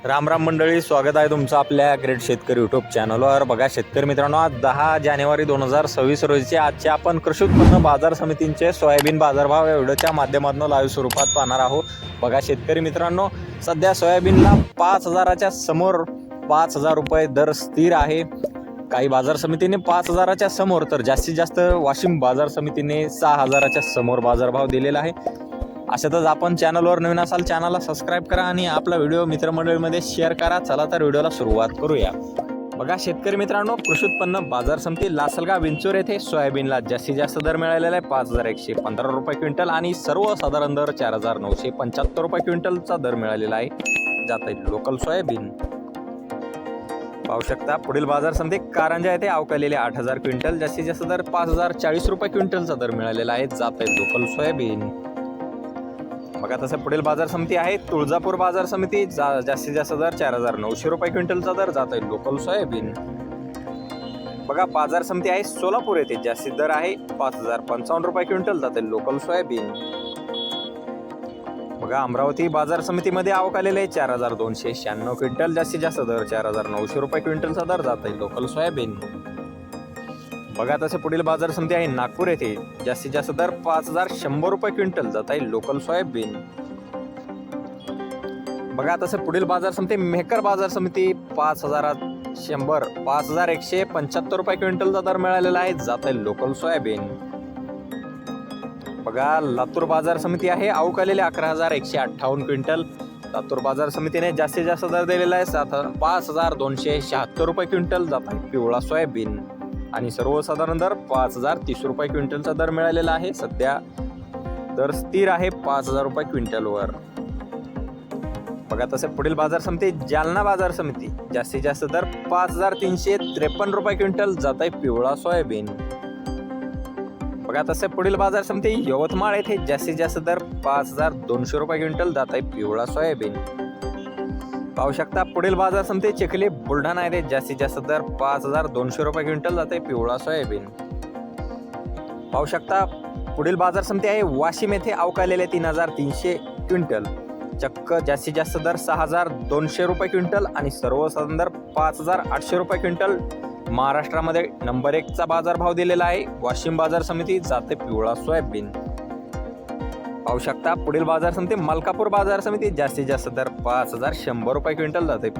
राम राम मंडळी, स्वागत आहे तुमचं आपल्या ग्रेट शेतकरी यूट्यूब चॅनलवर. बघा शेतकरी मित्रांनो, आज 10 जानेवारी 2026 रोजीचे आजचे आपण कृषी उत्पन्न बाजार समितींचे सोयाबीन बाजारभाव या व्हिडिओच्या माध्यमातून लाईव्ह स्वरूपात पाहणार आहोत. बघा शेतकरी मित्रांनो, सध्या सोयाबीनला 5,000च्या समोर 5,000 रुपये दर स्थिर आहे. काही बाजार समितीने 5,000च्या समोर, तर जास्तीत जास्त वाशिम बाजार समितीने 6,000च्या समोर बाजारभाव दिलेला आहे. अशातच आपण चॅनलवर नवीन असाल चॅनलला सबस्क्राईब करा आणि आपला व्हिडिओ मित्रमंडळीमध्ये शेअर करा. चला तर व्हिडिओला सुरुवात करूया. बघा शेतकरी मित्रांनो, कृषी उत्पन्न बाजार समिती लासलगाव विंचूर येथे सोयाबीनला जास्तीत जास्त दर मिळालेला आहे 5,115 रुपये क्विंटल आणि सर्वसाधारण दर 4,975 रुपये क्विंटलचा दर मिळालेला आहे. जात आहे लोकल सोयाबीन. पाहू शकता पुढील बाजार समिती कारंजा येथे अवकालेले 8,000 क्विंटल, जास्तीत जास्त दर 5,040 रुपये क्विंटलचा दर मिळालेला आहे. जात आहे लोकल सोयाबीन. बघा तसं पुढील बाजार समिती आहे तुळजापूर बाजार समिती, जास्तीत जास्त दर 4,900 रुपये क्विंटलचा दर. जात आहे लोकल सोयाबीन. बघा बाजार समिती आहे सोलापूर येथे, जास्तीत दर आहे 5,055 रुपये क्विंटल. जात आहे लोकल सोयाबीन. बघा अमरावती बाजार समितीमध्ये अवकालेले 4,296 क्विंटल, जास्तीत जास्त दर 4,900 रुपये क्विंटलचा दर. जात आहे लोकल सोयाबीन. बघा तसे पुढील बाजार समिती आहे नागपूर येथे, जास्तीत जास्त दर 5,100 रुपये क्विंटल. जात आहे लोकल सोयाबीन. बघा तसे पुढील बाजार समिती मेहकर बाजार समिती 5,175 रुपये क्विंटलचा दर मिळालेला आहे. जात आहे लोकल सोयाबीन. बघा लातूर बाजार समिती आहे अवकालेले 11,158 क्विंटल. लातूर बाजार समितीने जास्तीत जास्त दर दिलेला आहे 5,276 रुपये क्विंटल. जात आहे पिवळा सोयाबीन आणि सर्वसाधारण दर 5,030 रुपये क्विंटलचा दर मिळालेला आहे. सध्या दर स्थिर आहे 5,000 रुपये क्विंटलवर. बघा तसे पुढील बाजार समिती जालना बाजार समिती, जास्तीत जास्त दर 5,353 रुपये क्विंटल. जात आहे पिवळा सोयाबीन. बघा तसे पुढील बाजार समिती यवतमाळ येथे, जास्तीत जास्त दर 5,200 रुपये क्विंटल. जात आहे पिवळा सोयाबीन. पाहू शकता पुढील बाजार समिती चिखली बुलढाणा येथे, जास्तीत जास्त दर 5,200 रुपये क्विंटल. जाते पिवळा सोयाबीन. पाहू शकता पुढील बाजार समिती आहे वाशिम येथे अवकालेले 3,300 क्विंटल, चक्क जास्तीत जास्त दर 6,200 रुपये क्विंटल आणि सर्वसाधारण दर 5,800 रुपये क्विंटल. महाराष्ट्रामध्ये नंबर 1चा बाजारभाव दिलेला आहे वाशिम बाजार समिती. जाते पिवळा सोयाबीन. पाहू शकता पुढील बाजार समिती मलकापूर बाजार समिती, जास्तीत जास्त दर 5,100 रुपये क्विंटल. जाते